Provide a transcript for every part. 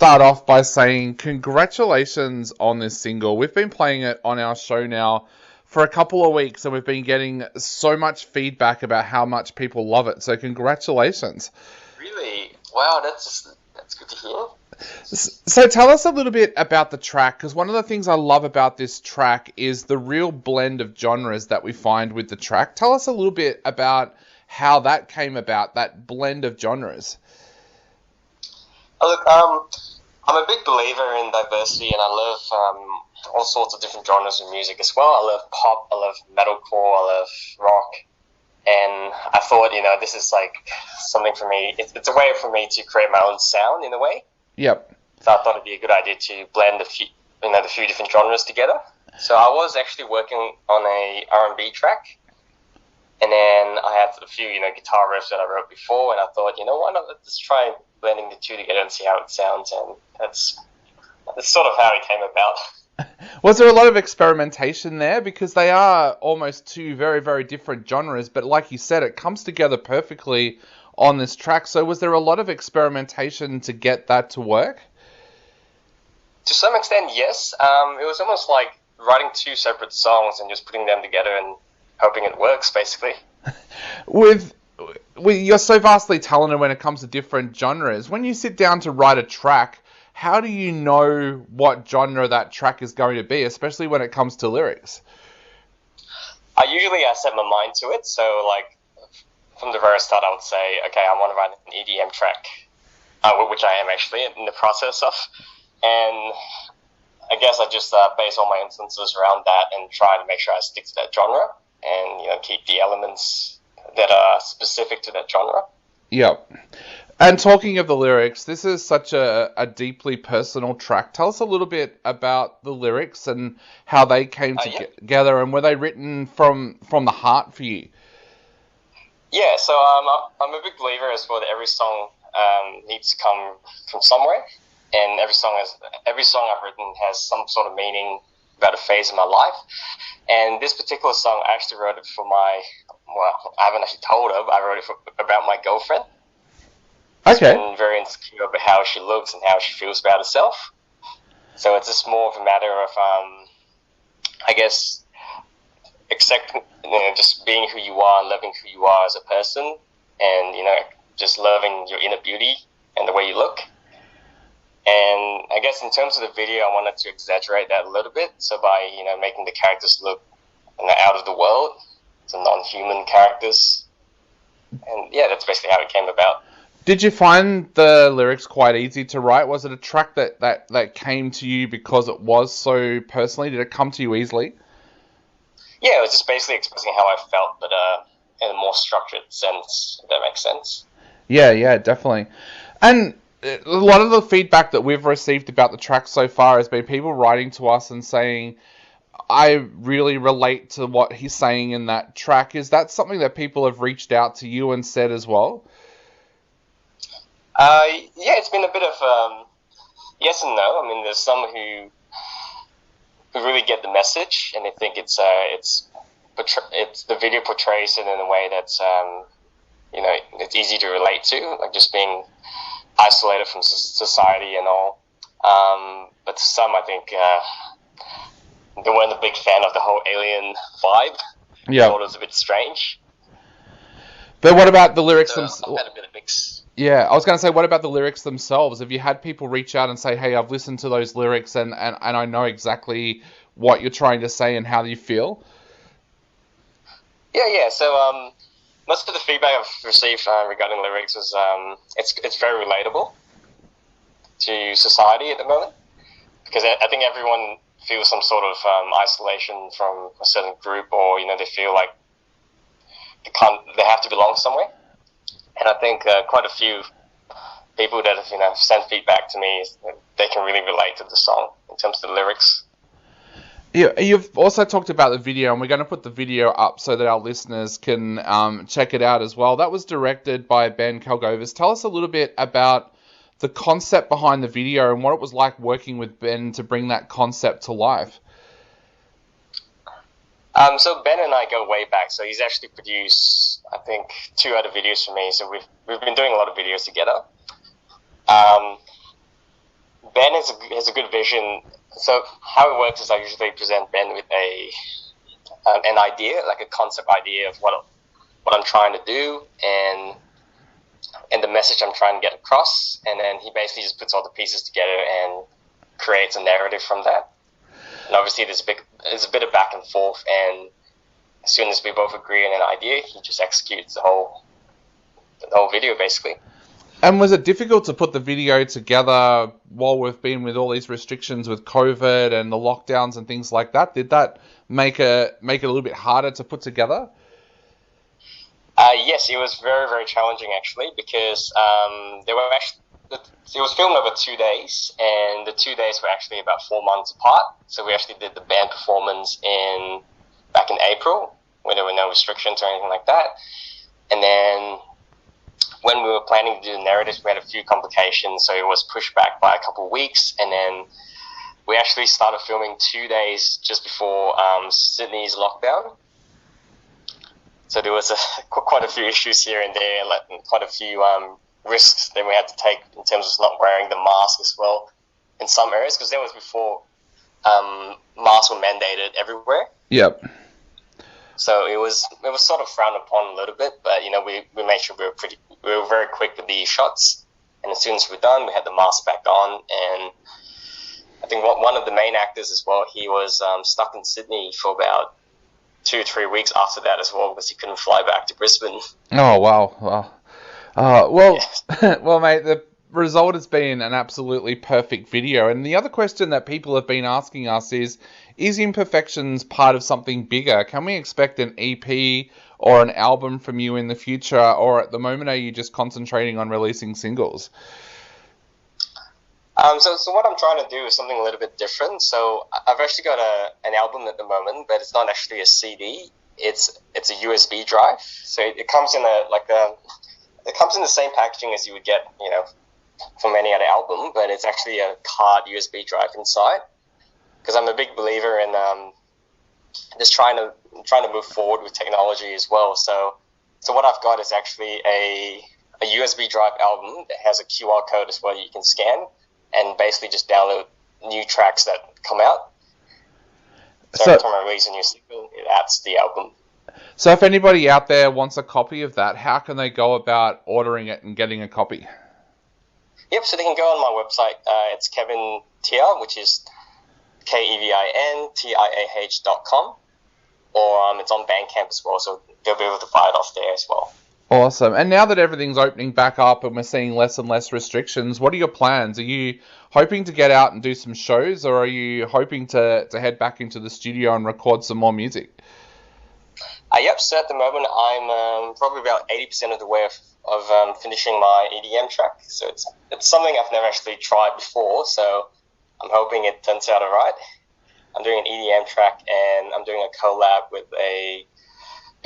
start off by saying congratulations on this single. We've been playing it on our show now for a couple of weeks and we've been getting so much feedback about how much people love it. So congratulations. Really? Wow, that's good to hear. So tell us a little bit about the track, because one of the things I love about this track is the real blend of genres that we find with the track. Tell us a little bit about how that came about, that blend of genres. Look, I'm a big believer in diversity, and I love all sorts of different genres of music as well. I love pop, I love metalcore, I love rock, and I thought, this is like something for me. It's a way for me to create my own sound in a way. Yep. So I thought it'd be a good idea to blend the few different genres together. So I was actually working on a R&B track, and then I had a few, guitar riffs that I wrote before, and I thought, why not let's try blending the two together and see how it sounds, and that's sort of how it came about. Was there a lot of experimentation there? Because they are almost two very, very different genres, but like you said, it comes together perfectly on this track. So was there a lot of experimentation to get that to work? To some extent, yes. It was almost like writing two separate songs and just putting them together and hoping it works, basically. You're so vastly talented when it comes to different genres. When you sit down to write a track, how do you know what genre that track is going to be, especially when it comes to lyrics? I set my mind to it. So, like, from the very start, I would say, okay, I want to write an EDM track, which I am actually in the process of. And I guess I just base all my instances around that and try to make sure I stick to that genre and, keep the elements that are specific to that genre. Yep. And talking of the lyrics, this is such a deeply personal track. Tell us a little bit about the lyrics and how they came together, and were they written from the heart for you? Yeah, so I'm a big believer as well that every song needs to come from somewhere, and every song I've written has some sort of meaning about a phase of my life. And this particular song, I actually wrote it for I haven't actually told her, but I wrote it about my girlfriend. Okay. She's been very insecure about how she looks and how she feels about herself. So it's just more of a matter of, I guess, accepting, just being who you are and loving who you are as a person, and just loving your inner beauty and the way you look. And I guess in terms of the video, I wanted to exaggerate that a little bit. So by making the characters look out of the world, some non-human characters, and yeah, that's basically how it came about. Did you find the lyrics quite easy to write? Was it a track that came to you because it was so personally? Did it come to you easily? Yeah, it was just basically expressing how I felt, but in a more structured sense, if that makes sense. Yeah, definitely. And a lot of the feedback that we've received about the track so far has been people writing to us and saying, I really relate to what he's saying in that track. Is that something that people have reached out to you and said as well? Yeah, it's been a bit of yes and no. I mean, there's some who really get the message and they think it's the video portrays it in a way that's it's easy to relate to, like just being isolated from society and all. But to some, I think they weren't a big fan of the whole alien vibe. Yeah, thought it was a bit strange. But what about the lyrics themselves? I've had a bit of mix. Yeah, I was going to say, what about the lyrics themselves? Have you had people reach out and say, hey, I've listened to those lyrics and I know exactly what you're trying to say and how you feel? Yeah. So most of the feedback I've received regarding lyrics is it's very relatable to society at the moment, because I think everyone feels some sort of isolation from a certain group, or they feel like they have to belong somewhere. And I think quite a few people that have sent feedback to me, they can really relate to the song in terms of the lyrics. Yeah, you've also talked about the video, and we're going to put the video up so that our listeners can check it out as well. That was directed by Ben Kalgovis. Tell us a little bit about the concept behind the video and what it was like working with Ben to bring that concept to life. So Ben and I go way back. So he's actually produced, I think, 2 other videos for me. So we've been doing a lot of videos together. has a good vision. So how it works is I usually present Ben with an idea, like a concept idea of what I'm trying to do and the message I'm trying to get across, and then he basically just puts all the pieces together and creates a narrative from that. And obviously there's a bit of back and forth, and as soon as we both agree on an idea, he just executes the whole video basically. And was it difficult to put the video together while we've been with all these restrictions with COVID and the lockdowns and things like that? Did that make it a little bit harder to put together? Yes, it was very, very challenging actually, because it was filmed over 2 days, and the 2 days were actually about 4 months apart. So we actually did the band performance back in April, when there were no restrictions or anything like that. And then when we were planning to do the narratives, we had a few complications, so it was pushed back by a couple of weeks. And then we actually started filming 2 days just before Sydney's lockdown. So there was quite a few issues here and there, like quite a few risks that we had to take in terms of not wearing the mask as well in some areas, because that was before masks were mandated everywhere. Yep. So it was sort of frowned upon a little bit, but we made sure we were very quick with the shots, and as soon as we were done, we had the mask back on. And I think one of the main actors as well, he was stuck in Sydney for about 2 or 3 weeks after that as well, because he couldn't fly back to Brisbane. Oh wow! Well, Yeah. well, mate, the result has been an absolutely perfect video. And the other question that people have been asking us is Imperfections part of something bigger? Can we expect an EP or an album from you in the future, or at the moment are you just concentrating on releasing singles? So what I'm trying to do is something a little bit different. So I've actually got an album at the moment, but it's not actually a CD. It's a USB drive. So it comes in it comes in the same packaging as you would get, from any other album, but it's actually a card USB drive inside. Because I'm a big believer in just trying to move forward with technology as well. So what I've got is actually a USB drive album that has a QR code as well you can scan, and basically just download new tracks that come out. So every time I release a new single, it adds to the album. So if anybody out there wants a copy of that, how can they go about ordering it and getting a copy? Yep, so they can go on my website. It's Kevin Tiah, which is KEVINTIAH.com, or it's on Bandcamp as well, so they'll be able to buy it off there as well. Awesome. And now that everything's opening back up and we're seeing less and less restrictions, what are your plans? Are you hoping to get out and do some shows, or are you hoping to head back into the studio and record some more music? Yep, so at the moment I'm probably about 80% of the way of finishing my EDM track. So it's something I've never actually tried before, so I'm hoping it turns out alright. I'm doing an EDM track, and I'm doing a collab with a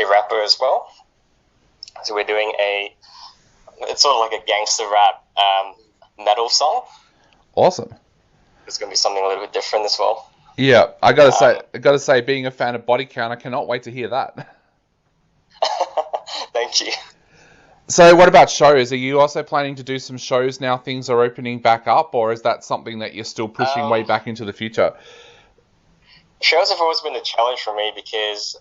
rapper as well. So we're doing it's sort of like a gangster rap metal song. Awesome. It's going to be something a little bit different as well. Yeah, I gotta say, being a fan of Body Count, I cannot wait to hear that. Thank you. So what about shows? Are you also planning to do some shows now things are opening back up, or is that something that you're still pushing way back into the future? Shows have always been a challenge for me because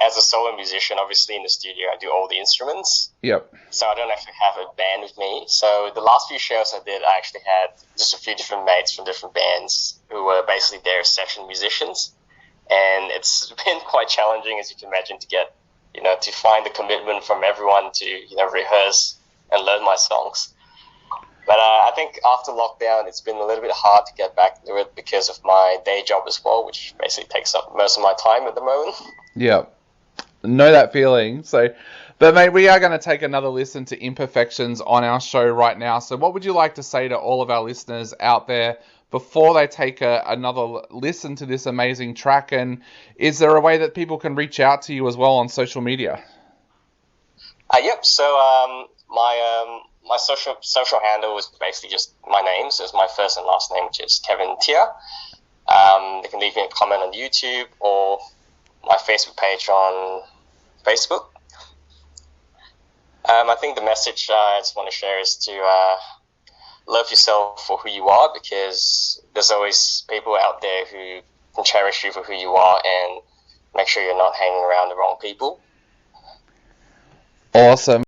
as a solo musician, obviously in the studio, I do all the instruments. Yep. So I don't actually have a band with me. So the last few shows I did, I actually had just a few different mates from different bands who were basically their session musicians. And it's been quite challenging, as you can imagine, to get, to find the commitment from everyone to, rehearse and learn my songs. But I think after lockdown, it's been a little bit hard to get back into it because of my day job as well, which basically takes up most of my time at the moment. Yeah, know that feeling. But mate, we are going to take another listen to Imperfections on our show right now. So what would you like to say to all of our listeners out there before they take another listen to this amazing track? And is there a way that people can reach out to you as well on social media? Yep. So my social handle is basically just my name. So it's my first and last name, which is Kevin Tiah. They can leave me a comment on YouTube or my Facebook page on Facebook. I think the message I just want to share is to love yourself for who you are, because there's always people out there who can cherish you for who you are, and make sure you're not hanging around the wrong people. Awesome.